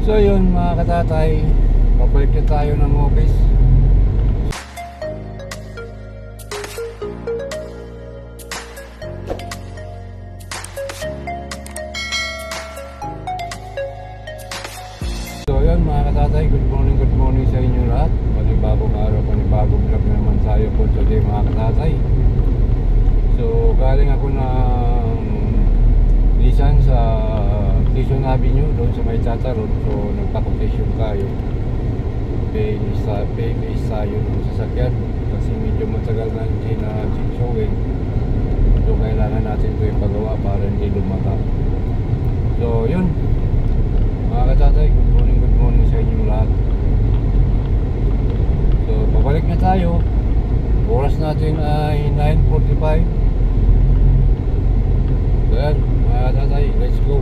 So yun mga katatay, pabalik na tayo ng office. So yun mga katatay, good morning sa inyo lahat. Panibagong araw, panibagong vlog na naman tayo po today mga katatay. So galing ako ng Lisan sa Quezon Avenue doon sa may Chacharon. So nagpa-quotation tayo. Pay-base tayo ng sasakyan kasi medyo matagal na hindi na showing. So kailangan natin ito ipagawa para hindi lumaka. So yun mga katatay, good morning sa inyo lahat. So pabalik na tayo. Oras natin ay 9:45. So yan mga katatay, let's go.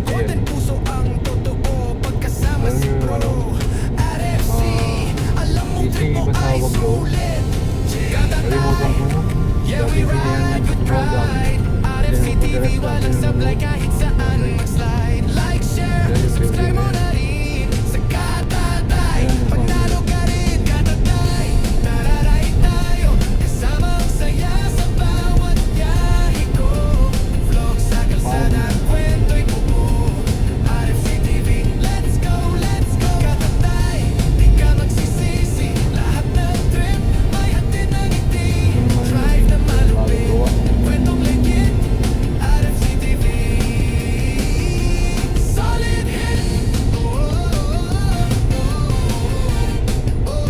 vlog yan. Alam nyo yung ano, easy ba tawag doon? Kalimutan ko na. Dati pinayan niya sa program. Then magpadiretso lang sa yung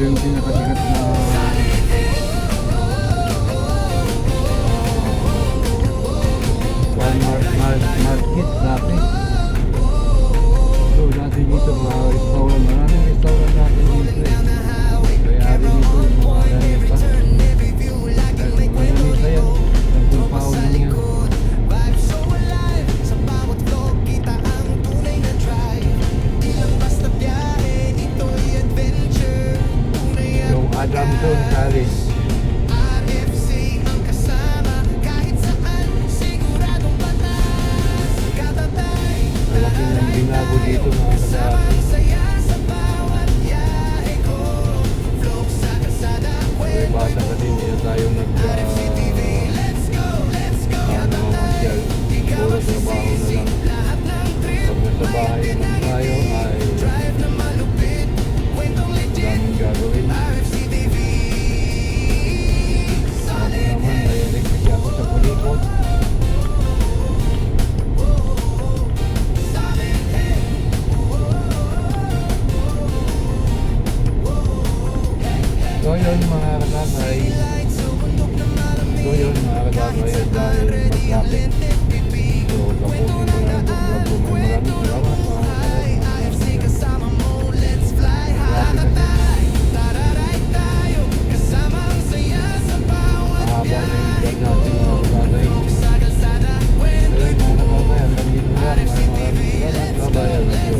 yung pinakasikat na market dati. So dati dito mga restaurant, maraming restaurant dati dito eh. Kaya rin ito yung mga ganita. Kahit mga ganita yan, ang compound lang yan. Yung Adamson Palace. Malaki ng binago dito mga kasama. May bata kasi hindi na tayo namasyal. Puro trabaho na lang. Pag nasa bahay naman tayo ay daming gagawin. Ako naman ay electric ako sa kulikot. So yun mga kasakay. Dahil mag-traffic. So tapusin ko na ang vlog ko. Maraming salamat mga kasakay. Mahaba na yung vlog natin mga kasakay. So yun mga kasakay, hanggang dito lang. Maraming salamat. Kabayan na siyo.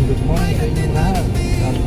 Good morning sa inyo lahat. Good morning.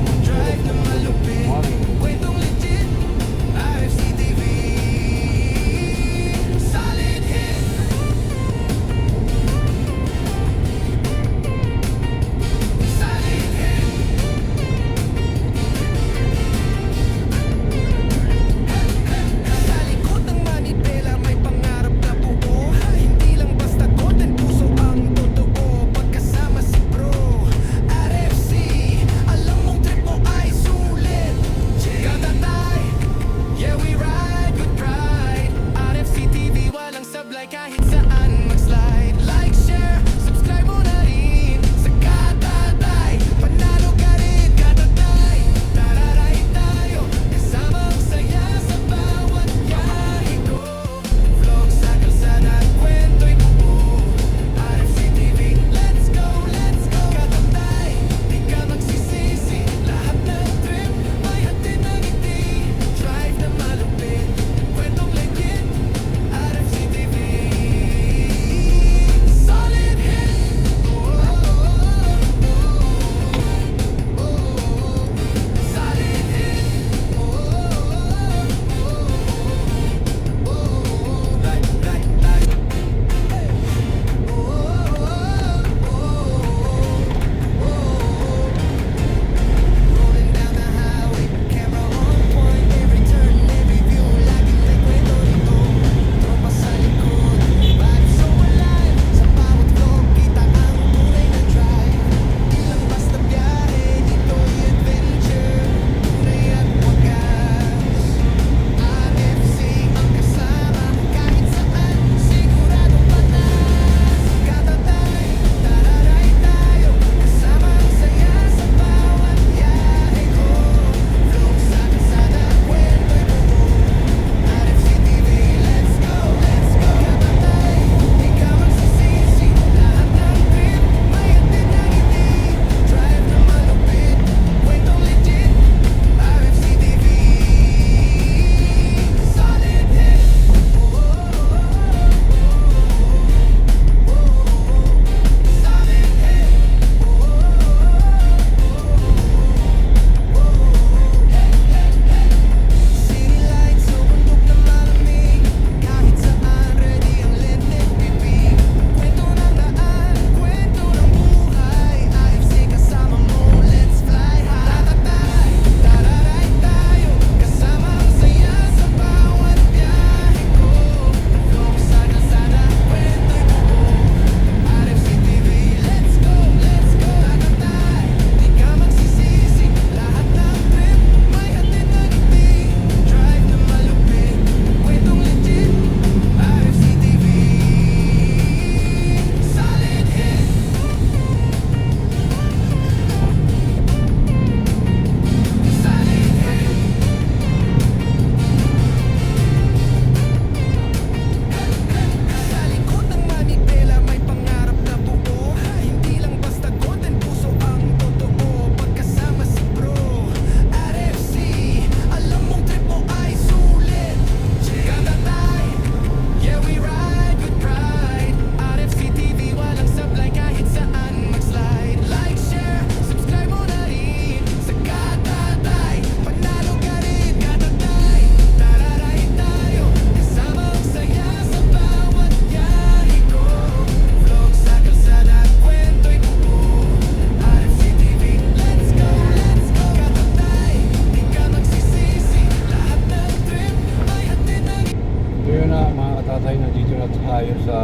katatay, nandito na tayo sa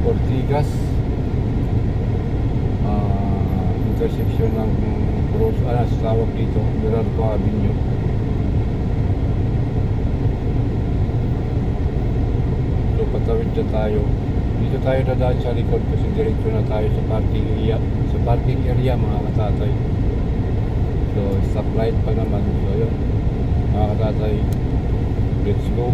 Ortigas, intersection ng sa tawag dito, Meralco Avenue. So patawid na tayo. Dito tayo dadaan sa likod kasi diretso na tayo sa parking area mga katatay. So stoplight pa naman. So yun mga katatay, let's go.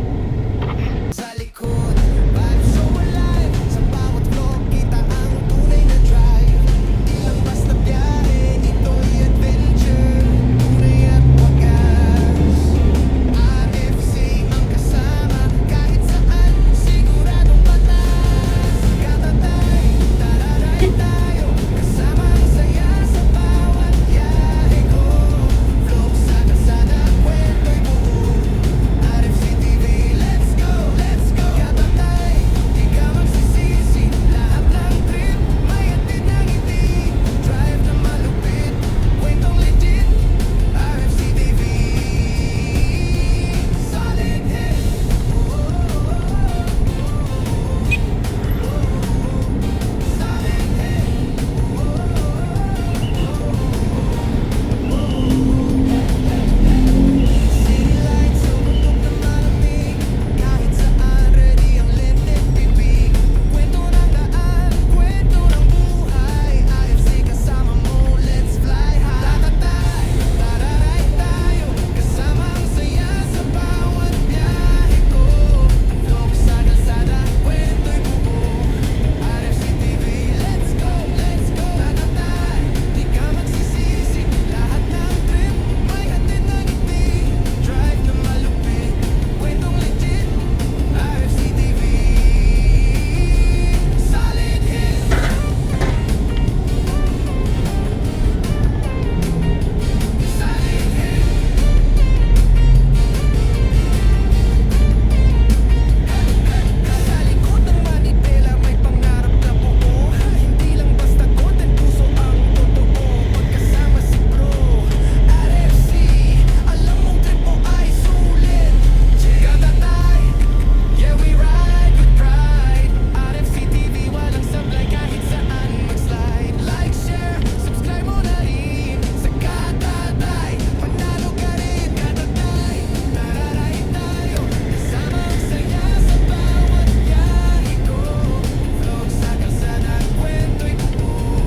Sa likod, vibes so alive. Sa bawat vlog, kita ang tunay na drive. Di lang basta biyahe, ito'y adventure. Tunay at wagas. RFC ang kasama, kahit saan, siguradong patas. Katatay, tararay tayo. Kasama ang saya sa bawat biyahe ko. Vlog sa kalsada, kwento'y buo. RFC TV, let's go, let's go. Katatay, di ka magsisisi. Lahat ng trip, may hatid na ngiti. Drive na malupit, kwentong legit. RFC TV, solid hit. Solid hit. City lights, tumutok na malamig. Kahit saan, ready ang lente, bibig. Kwento ng daan, kwento ng buhay. IFC kasama mo, let's fly high. Tatatay, tararay tayo. Kasama ang saya sa bawat biyahe ko. Vlog sa kalsada, kwento'y buo. RFC TV, let's go, let's go. Tatatay, di ka magsisisi. Lahat ng trip, may hatid na ngiti. Drive na malupit, kwentong legit. RFC TV, solid hit. Solid hit. Sa likod ng manibela, may pangarap na buo. Hindi lang basta content, puso ang totoo. Pagkasama si bro, RFC, alam mong trip mo ay sulit. Katatay, yeah we ride with pride. RFC TV, walang sablay kahit saan mag-slide. Like, share, subscribe mo na rin. Sa Katatay, panalo ka rin. Katatay, tararay tayo. Kasama ang saya sa bawat biyahe ko. Vlog sa kalsada, kwento'y buo.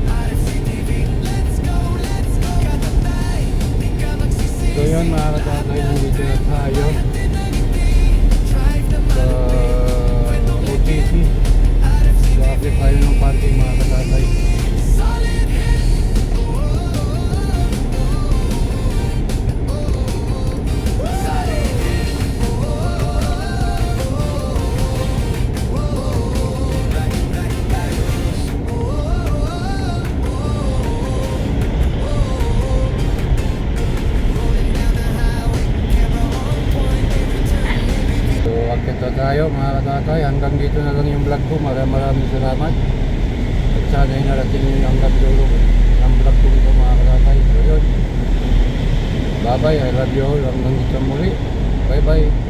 RFC TV, let's go, let's go. Katatay, di ka magsisisi. So yun mga katatay, nandito na tayo Drive na sa OTC. So akit tayo ng parking mga katatay. solid hit. Solid hit. Rolling down the highway, camera on point, every turn, every So akit na tayo mga katatay. Hanggang dito na lang yung vlog ko. Maraming salamat. At sana ay narating nyo yung hanggang dulo ng vlog ko dito mga katatay. So yun. Bye bye. I love you all. Hanggang dito muli. Bye bye.